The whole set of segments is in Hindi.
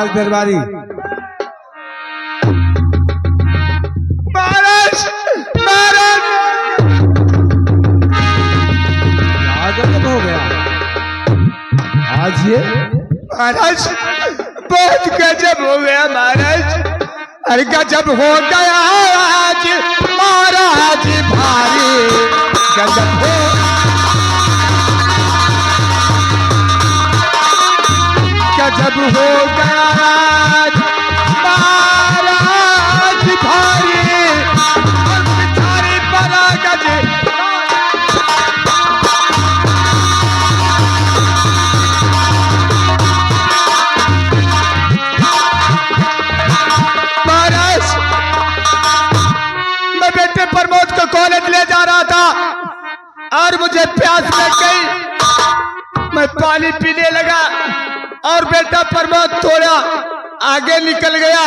महाराज दरबारी। महाराज महाराज आगमन हो गया आज ये। महाराज बहुत गजब हो गया महाराज। अरे गजब हो गया आज महाराज भारी गजब हो। गजब हो गया आज महाराज भारी और बिचारी बड़ा गजब। महाराज मैं बेटे प्रमोद को कॉलेज ले जा रहा था और मुझे प्यास लग गई। मैं पानी पीने लगा और बेटा प्रमोद थोड़ा आगे निकल गया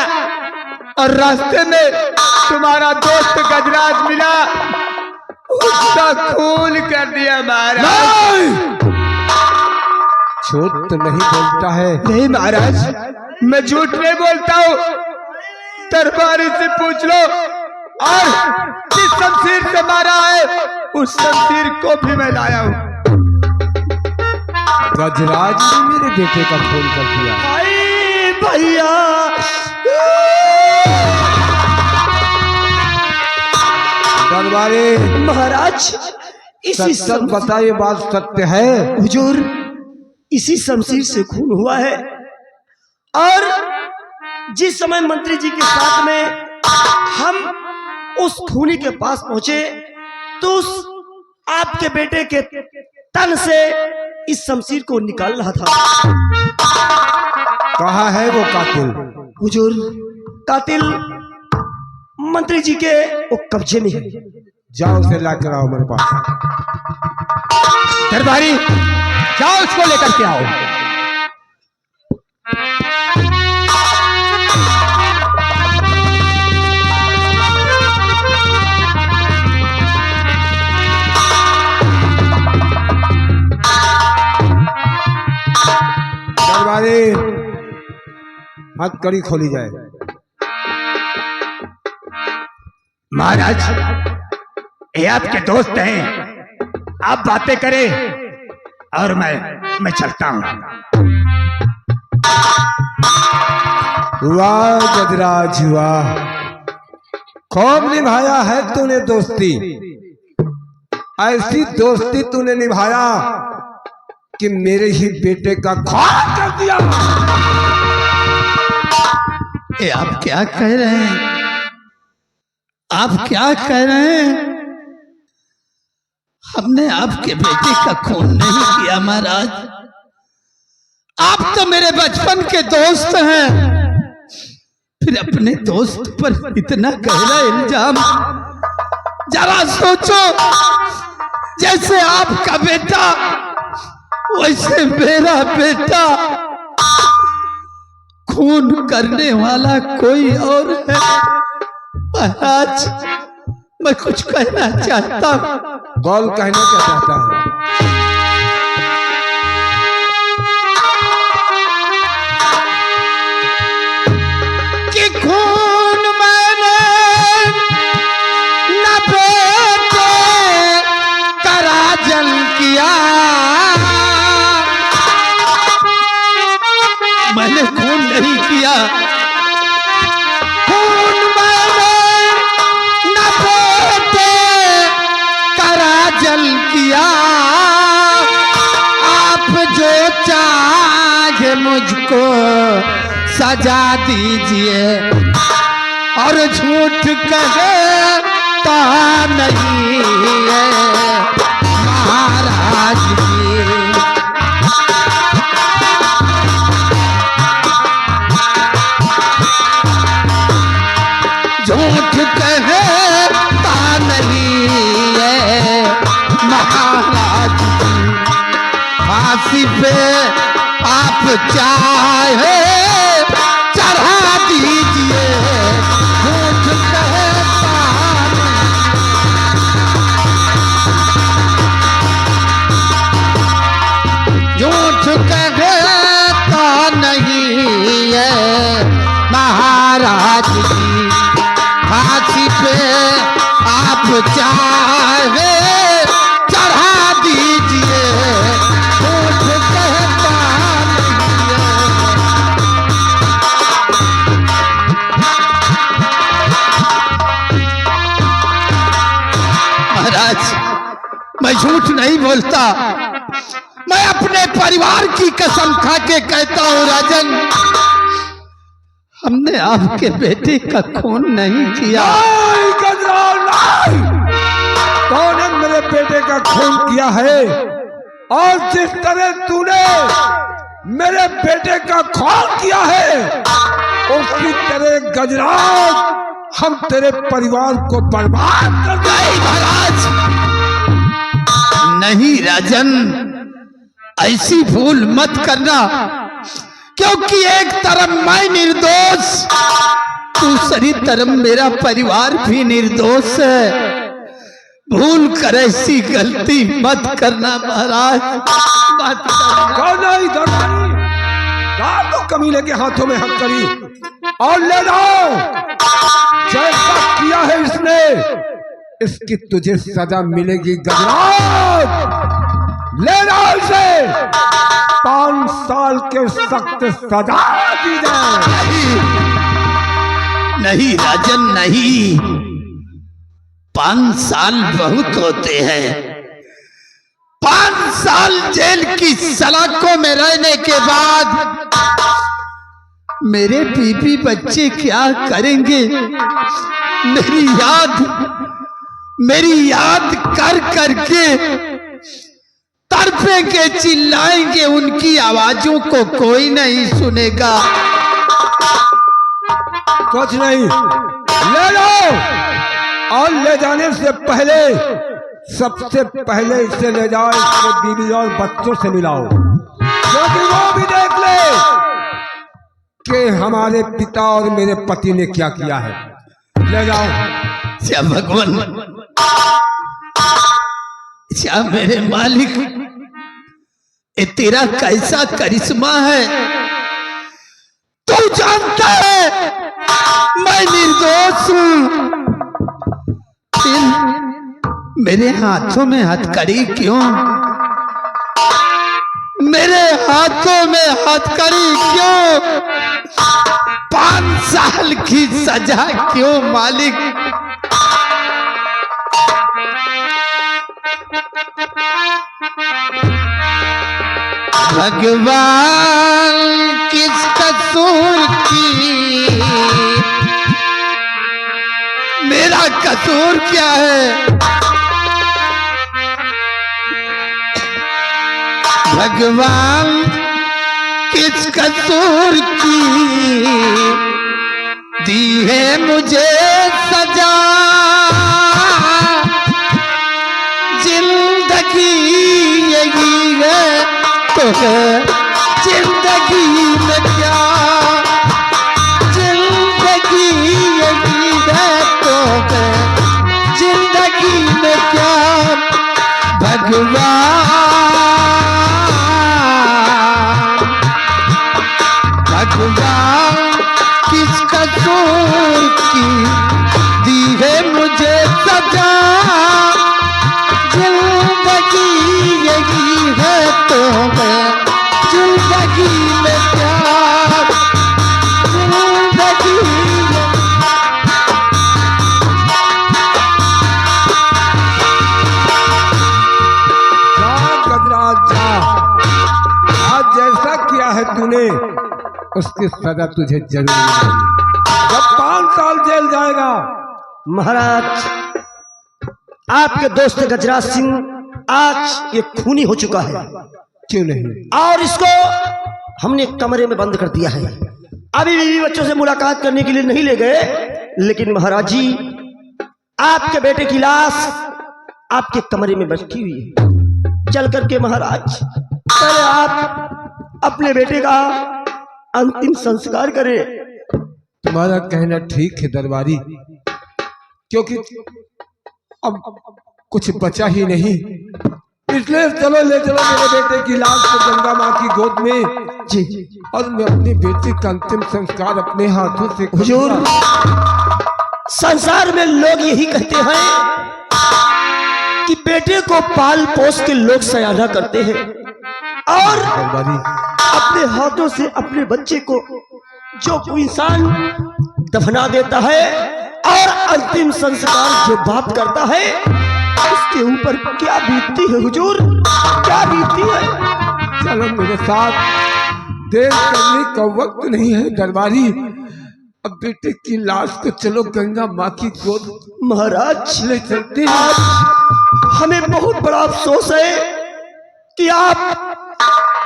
और रास्ते में तुम्हारा दोस्त गजराज मिला, उसका खून कर दिया महाराज। झूठ तो नहीं बोलता है? नहीं महाराज मैं झूठ नहीं बोलता हूँ। दरबारी से पूछ लो और जिस शमशीर से मारा है उस शमशीर को भी मैं लाया हूँ। गजराज ने मेरे बेटे का खून कर दिया। भैया दरबारी महाराज इसी सच बताइए, बात सत्य है? हुजूर इसी शमशीर से खून हुआ है। और जिस समय मंत्री जी के साथ में हम उस खूनी के पास पहुंचे तो उस आपके बेटे के तन से इस शमशीर को निकाल रहा था। कहाँ है वो कातिल? हुजूर कातिल मंत्री जी के वो कब्जे में है। जाओ उसे लाकर आओ मेरे पास। दरबारी जाओ उसको लेकर के आओ। दरबारी हथकड़ी खोली जाए। महाराज ये आपके दोस्त हैं, आप बातें करें और मैं चलता हूं। वाह गजराज वाह, खूब निभाया है तूने दोस्ती। ऐसी दोस्ती तूने निभाया कि मेरे ही बेटे का खून कर दिया। ये आप क्या कह रहे हैं? आप क्या कह रहे हैं? हमने आपके बेटे का खून नहीं किया महाराज। आप तो मेरे बचपन के दोस्त हैं, फिर अपने दोस्त पर इतना गहरा इल्जाम। जरा सोचो, जैसे आपका बेटा वैसे मेरा बेटा, खून करने वाला कोई और है। महाराज मैं कुछ कहना चाहता हूँ। बोल, कहना क्या चाहता है? कि खून मैंने न बेटे कराजल किया, मैंने खून नहीं किया। खून मैंने न बेटे कराजल किया। आप जो चाहे मुझको सजा दीजिए, और झूठ कहता नहीं है महाराज जी। झूठ कहता नहीं है महाराज जी। फांसी पे आप चाहे चढ़ा दीजिए, झूठ कहता नहीं, झूठ कहता नहीं है चाहे चढ़ा दीजिए, झूठ कहता नहीं है। महाराज, मैं झूठ नहीं बोलता, मैं अपने परिवार की कसम खा के कहता हूँ राजन, हमने आपके बेटे का खून नहीं किया। नहीं गजराज, नहीं। तूने मेरे बेटे का खून किया है, और जिस तरह तूने मेरे बेटे का खून किया है, उसी तरह गजराज हम तेरे परिवार को बर्बाद कर नहीं महाराज, नहीं राजन, ऐसी भूल मत करना, क्योंकि एक तरफ मैं निर्दोष, दूसरी तरफ मेरा परिवार भी निर्दोष है। भूल कर ऐसी गलती मत करना महाराज, मत करना। नहीं दरबारी, डाल दो कमीने के हाथों में हथकड़ी और ले जाओ। जैसा किया है इसने, इसकी तुझे सजा मिलेगी गजराज। ले जाओ इसे, 5 साल के सख्त सजा दी जाए। नहीं राजन, नहीं, 5 साल बहुत होते हैं। 5 साल जेल की सलाखों में रहने के बाद मेरे बीबी बच्चे क्या करेंगे? मेरी याद कर करके तड़पेंगे, चिल्लाएंगे, उनकी आवाजों को कोई नहीं सुनेगा। कुछ नहीं, ले जाओ, और ले जाने से पहले सबसे पहले इसे ले जाओ, इसके बीवी और बच्चों से मिलाओ, क्योंकि वो भी देख ले कि हमारे पिता और मेरे पति ने क्या किया है। ले जाओ। क्या भगवान, क्या मेरे मालिक, ये तेरा कैसा करिश्मा है? तू जानता है मैं निर्दोष हूं, फिर मेरे हाथों में हथकड़ी क्यों? मेरे हाथों में हथकड़ी क्यों? 5 साल की सजा क्यों मालिक? भगवान किस कसूर की, मेरा कसूर क्या है? भगवान किस कसूर की दी है मुझे सजा? जिंदगी यही है तो है, जिंदगी में क्या, जिंदगी यही है तो है, जिंदगी में क्या? भगवान किस कसूर की दी है मुझे सजा? जिंदगी यही है तो मैं, जिंदगी में प्यार, जिंदगी गजराज जा, आज जैसा किया है तूने उसकी सजा तुझे जरूर मिलेगी। जब 5 साल जेल जाएगा। महाराज, आपके दोस्त गजराज सिंह आज ये खूनी हो चुका है। क्यों नहीं? और इसको हमने कमरे में बंद कर दिया है। अभी बीवी बच्चों से मुलाकात करने के लिए नहीं ले गए, लेकिन महाराज जी आपके बेटे की लाश आपके कमरे में बैठी हुई है। चल करके महाराज पहले आप अपने बेटे का अंतिम संस्कार करें। तुम्हारा कहना ठीक है दरबारी, क्योंकि अब कुछ बचा ही नहीं, इसलिए चलो ले चलो मेरे बेटे की लाश को गंगा माँ की गोद में जी, और मैं अपनी बेटी का अंतिम संस्कार अपने हाथों से हुजूर संसार में लोग यही कहते हैं कि बेटे को पाल पोस के लोग सयाना करते हैं और अपने हाथों से अपने बच्चे को जो कोई इंसान दफना देता है और अंतिम संस्कार जो बाप करता है उसके ऊपर क्या बीतती है हुजूर, क्या बीतती है। चलो मेरे साथ, देर करने का वक्त नहीं है दरबारी। अब बेटे की लाश को चलो गंगा माँ की गोद महाराज ले चलते हैं। आज हमें बहुत बड़ा अफसोस है कि आप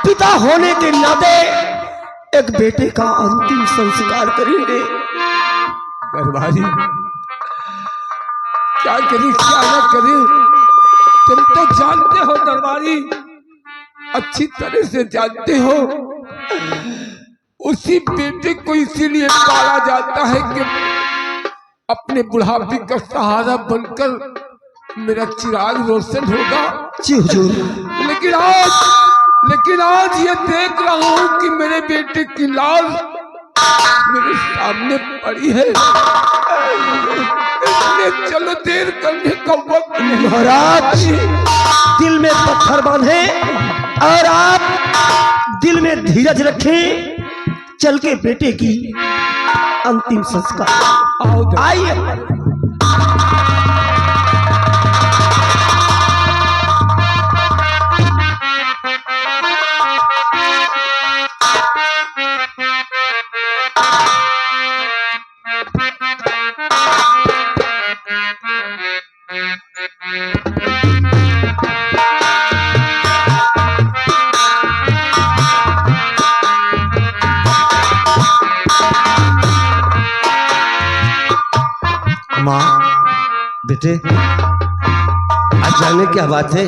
पिता होने के नाते एक बेटे का अंतिम संस्कार करेंगे। दरबारी क्या करें क्या न करें, तुम तो जानते हो दरबारी, अच्छी तरह से जानते हो। उसी बेटे को इसीलिए पाला जाता है कि अपने बुढ़ापे का सहारा बनकर मेरा चिराग रोशन होगा। जी हुजूर। लेकिन आज ये देख रहा हूं कि मेरे बेटे की लाश मेरे सामने पड़ी है, इसलिए चलो देर करने का वक्त नहीं। महाराज दिल में पत्थर बांधे और आप दिल में धीरज रखें, चल के बेटे की अंतिम संस्कार। आइए। माँ बेटे आज जाने क्या बात है?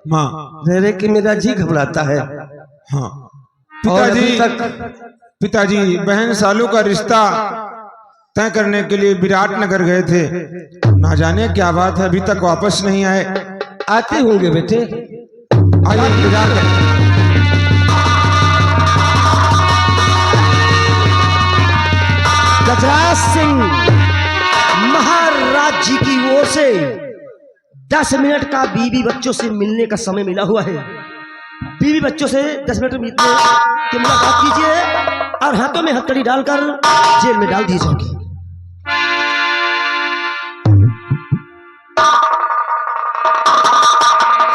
माँ रह रहे कि मेरा जी घबराता है। हाँ और अभी पिताजी, तक पिताजी बहन सालू का रिश्ता तय करने के लिए विराट नगर गए थे, ना जाने क्या बात है अभी तक वापस नहीं आए। आते होंगे बेटे। आइए इंतजार करें। गजराज सिंह महाराज जी की ओर से 10 मिनट का बीवी बच्चों से मिलने का समय मिला हुआ है। बीवी बच्चों से 10 मिनट मिलने की मुलाकात कीजिए और हाथों में हथकड़ी डालकर जेल में डाल दिए जाएंगे।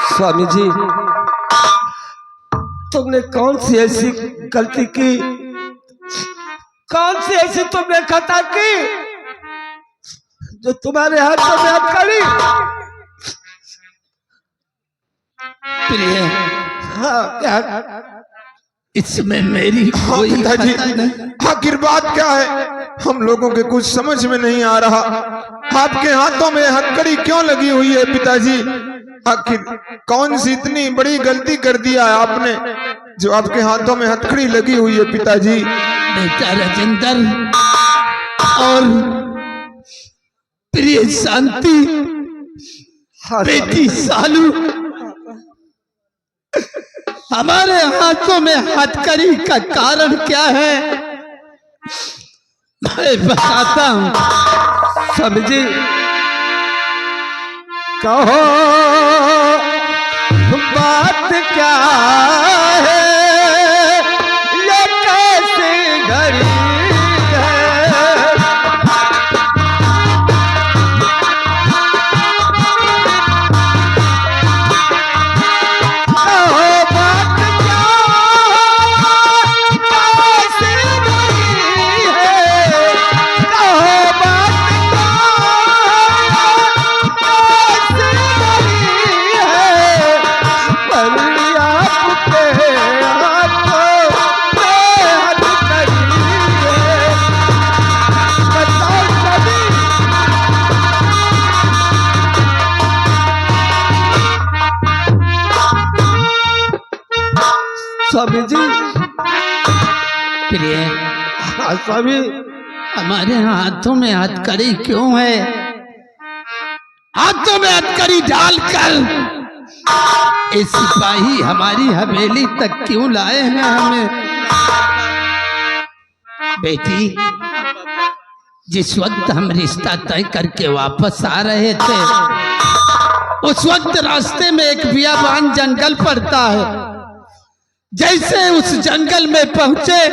स्वामी जी तुमने कौन सी ऐसी गलती की, कौन सी ऐसी तुमने खता की जो तुम्हारे हाथों में हथकड़ी। प्रिय, हाँ क्या इसमें मेरी हाँ कोई पिताजी, खता नहीं। आखिर बात क्या है हम लोगों के कुछ समझ में नहीं आ रहा। आपके हाथों में हथकड़ी क्यों लगी हुई है पिताजी? आखिर कौन सी इतनी बड़ी गलती कर दिया है आपने जो आपके हाथों में हथकड़ी लगी हुई है पिताजी? बेटा राजेंद्र और प्रिय शांति, हाँ, बेटी सालू, हमारे हाथों में हथकड़ी का कारण क्या है मैं बताता हूं। समझी कहो बात क्या है, ये कैसी घड़ी है। कहो बात क्या कैसी घड़ी है, कहो बात स्वामी जी। प्रिय, हाँ स्वामी। हमारे हाथों में हथकड़ी क्यों है? हाथों में हथकड़ी डालकर ये सिपाही हमारी हवेली तक क्यों लाए हैं हमें? बेटी जिस वक्त हम रिश्ता तय करके वापस आ रहे थे, उस वक्त रास्ते में एक बियाबान जंगल पड़ता है। जैसे उस जंगल में पहुंचे,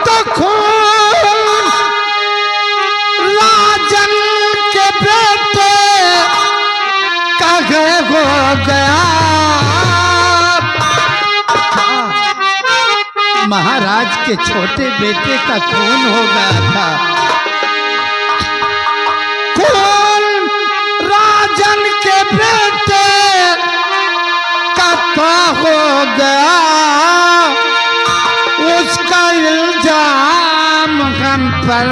तो खून राजन के बेटे का हो गया। महाराज के छोटे बेटे का खून हो गया था। खून राजन के बेटे का हो गया। उसका इल्जाम हम पर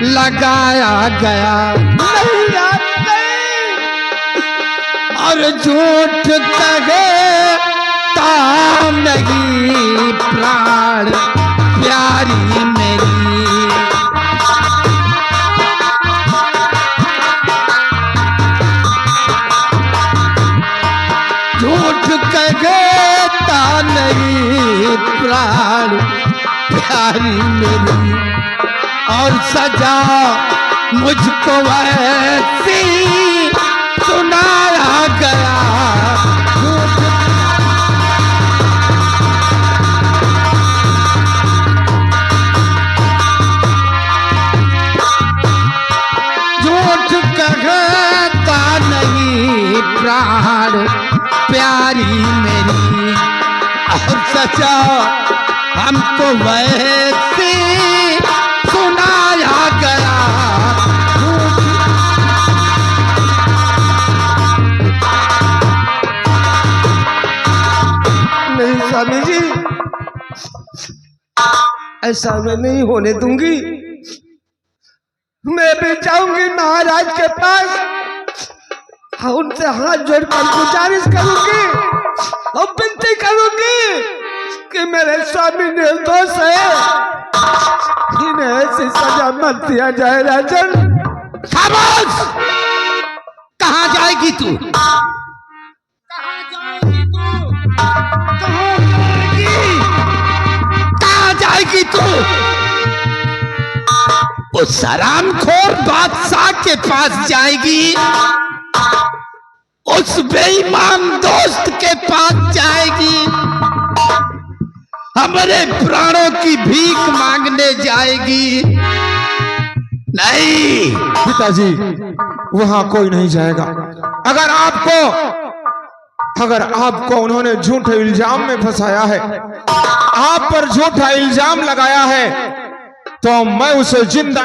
लगाया गया। नहीं याद नहीं, और झूठ कहे नहीं प्राण प्यारी मेरी। झूठ कहता नहीं प्राण प्यारी मेरी। और सजा मुझको वैसी सुनाया गया। कहता नहीं प्राण प्यारी मेरी। और सचा हमको वैसे सुनाया गया। नहीं स्वामी जी, ऐसा मैं नहीं होने दूंगी। मैं भी जाऊंगी महाराज के पास, उनसे हाथ जोड़कर गुजारिश करूंगी और विनती करूंगी कि मेरे स्वामी निर्दोष है, इन्हें ऐसी सजा मत दिया जाए। राजन खामोश! कहाँ जाएगी तू? कहाँ जाएगी तू? उस हरामखोर बादशाह के पास जाएगी, उस बेईमान दोस्त के पास जाएगी, हमारे प्राणों की भीख मांगने जाएगी? नहीं पिताजी, वहां कोई नहीं जाएगा। अगर आपको उन्होंने झूठे इल्जाम में फंसाया है, आप पर झूठा इल्जाम लगाया है, तो मैं उसे जिंदा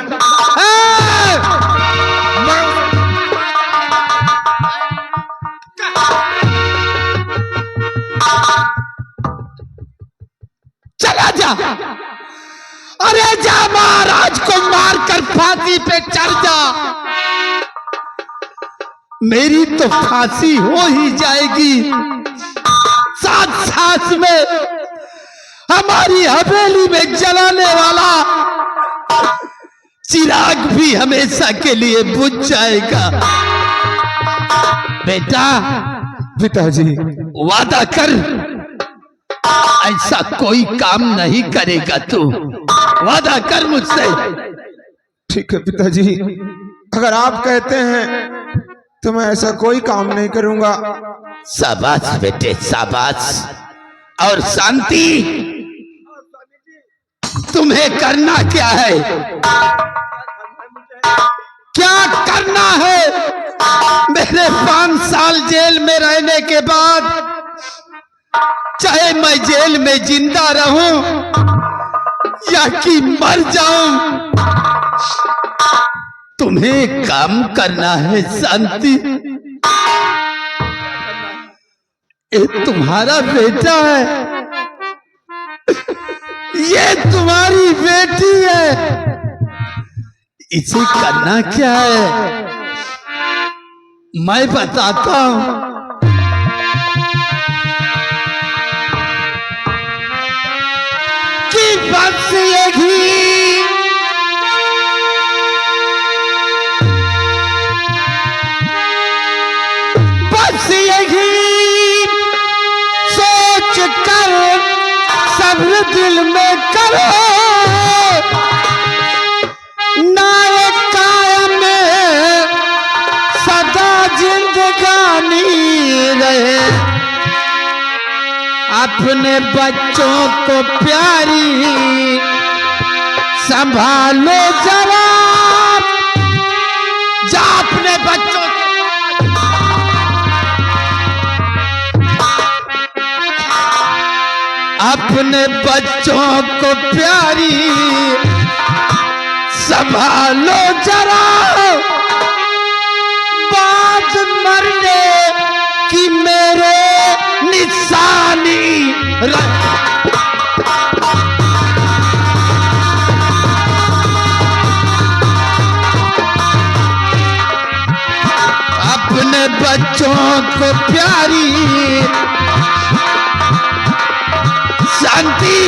चला जा। अरे जा, महाराज को मारकर फांसी पे चढ़ जा। मेरी तो फांसी हो ही जाएगी, साथ साथ में हमारी हवेली में जलाने वाला चिराग भी हमेशा के लिए बुझ जाएगा। बेटा, पिताजी वादा कर, ऐसा कोई काम नहीं करेगा तू। वादा कर मुझसे। ठीक है पिताजी, अगर आप कहते हैं तो मैं ऐसा कोई काम नहीं करूंगा। शाबाश बेटे, शाबाश। और शांति, तुम्हें करना क्या है? क्या करना है? मेरे 5 साल जेल में रहने के बाद, चाहे मैं जेल में जिंदा रहूं या कि मर जाऊं, तुम्हें काम करना है। शांति, ये तुम्हारा बेटा है, ये तुम्हारी बेटी है, इसे करना क्या है मैं बताता हूं। कि बस यही दिल में करो नायक कायम सदा जिंदगानी रहे। अपने बच्चों को प्यारी संभालो जरा, जा अपने बच्चों अपने बच्चों को प्यारी संभालो जरा, बात मरने की मेरे निशानी अपने बच्चों को प्यारी शांति,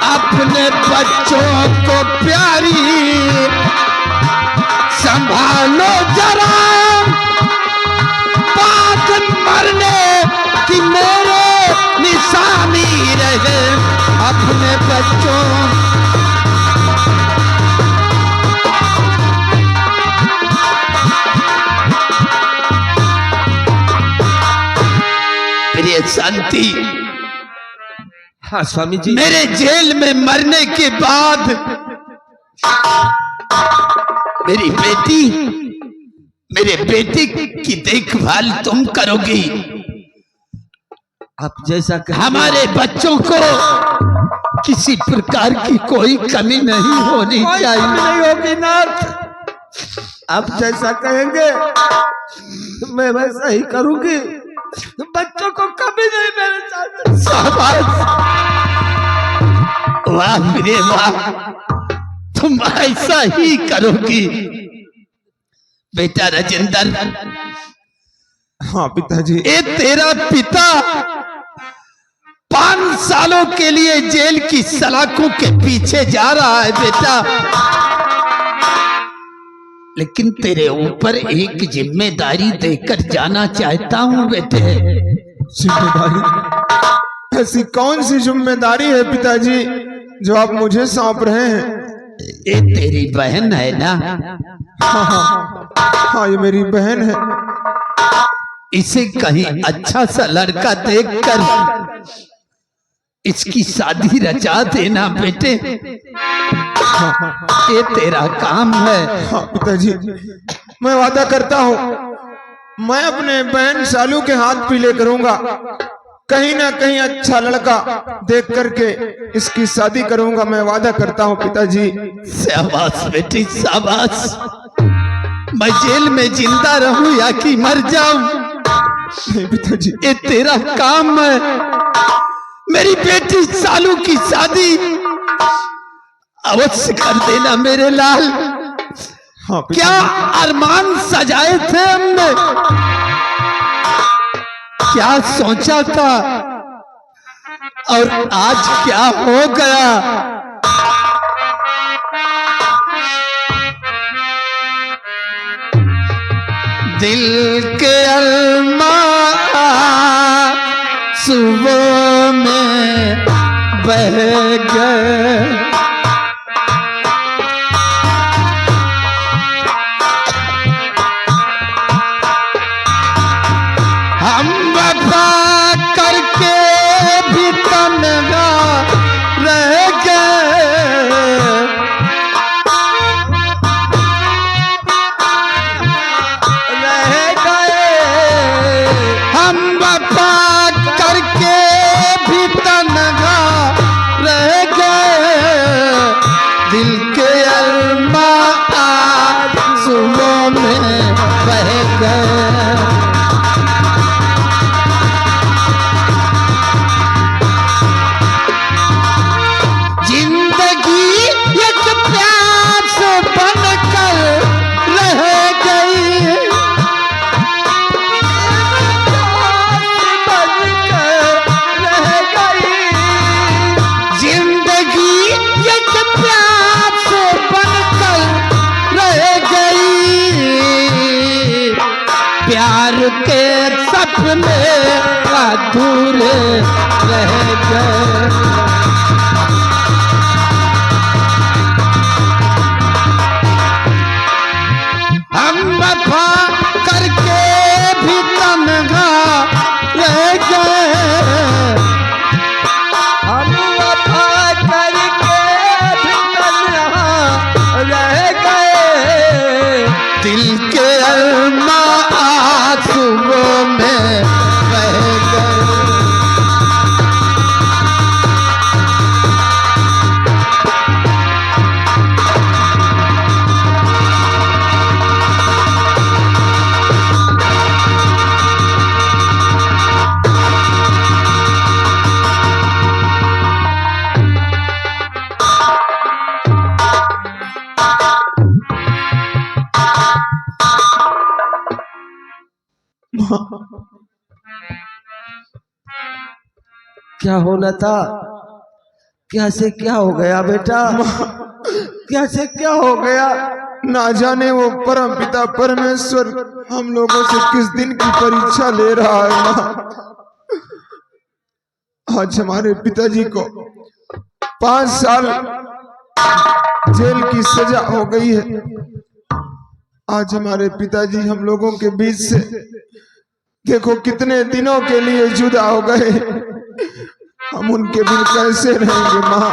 अपने बच्चों को प्यारी संभालो जरा, बात मरने की मेरे निशानी रहे। अपने बच्चों प्रिय शांति, हाँ स्वामी जी। मेरे जेल में मरने के बाद मेरी बेटी, मेरे बेटे की देखभाल तुम करोगी। आप जैसा कहेंगे। हमारे बच्चों को किसी प्रकार की कोई कमी नहीं होनी चाहिए। नहीं होगी नाथ, आप जैसा कहेंगे मैं वैसा ही करूंगी। बच्चों को कभी नहीं मेरे साथ। शाबाश, वाह मेरे वाह, तुम ऐसा ही करोगी। बेटा राजेंद्र, हाँ पिताजी। ये तेरा पिता 5 सालों के लिए जेल की सलाखों के पीछे जा रहा है बेटा, लेकिन तेरे ऊपर एक जिम्मेदारी देकर जाना चाहता हूं बेटे। जिम्मेदारी? ऐसी कौन सी जिम्मेदारी है पिताजी जो आप मुझे सौंप रहे हैं? ये तेरी बहन है ना? हाँ हाँ हाँ, ये मेरी बहन है। इसे कहीं अच्छा सा लड़का देखकर इसकी शादी रचा देना बेटे, ये तेरा काम है। हाँ पिताजी, मैं वादा करता हूँ मैं अपने बहन सालू के हाथ पीले करूंगा। कहीं ना कहीं अच्छा लड़का देख करके इसकी शादी करूंगा, मैं वादा करता हूँ पिताजी। शाबाश बेटी शाबाश, मैं जेल में जिंदा रहूं या कि मर जाऊं, नहीं पिताजी, ये तेरा काम है। मेरी बेटी सालू की शादी अवश्य कर देना मेरे लाल। हाँ क्या अरमान सजाए थे हमने, क्या सोचा था, और आज क्या हो गया। दिल के अरमान सुबह में बह गए, हम वफा करके भी तन्हा रह गए, हम वफा करके भी तन्हा रह गए। प्यार के सपने अधूरे रह गए। हम वफा करके भी तन्हा रह गए। हम वफा करके भी तन्हा रह गए। दिल के अरमा आंसुओं में बह गए। क्या होना था? क्या से क्या हो गया बेटा? क्या से क्या हो गया? ना जाने वो परम पिता परमेश्वर हम लोगों से किस दिन की परीक्षा ले रहा है माँ। आज हमारे पिताजी को 5 साल जेल की सजा हो गई है। आज हमारे पिताजी हम लोगों के बीच से देखो कितने दिनों के लिए जुदा हो गए। हम उनके बिन कैसे रहेंगे माँ?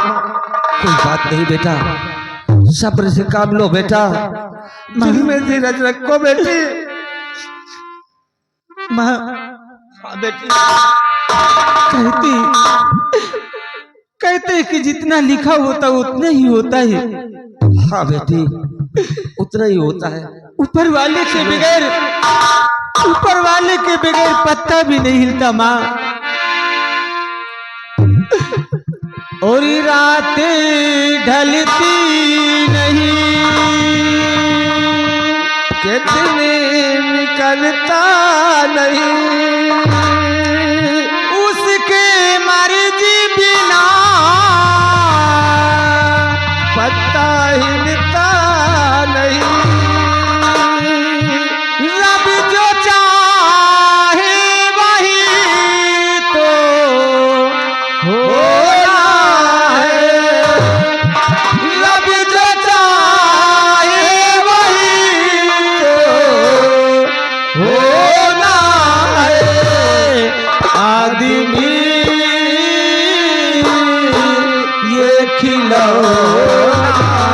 कोई बात नहीं बेटा, सब्र से काम लो बेटा, दिल में धीरज रखो बेटी। माँ बेटी कहते कि जितना लिखा होता उतना ही होता है। हाँ बेटी, उतना ही होता है। ऊपर वाले के बगैर पत्ता भी नहीं हिलता माँ। और रातें ढलती नहीं, कितने निकलता नहीं, उसके मर्जी बिना पत्ता हिलता नहीं। रब जो चाहे वही तो होना है। रब जो चाहे वही तो होना है। आदमी ये खिलौना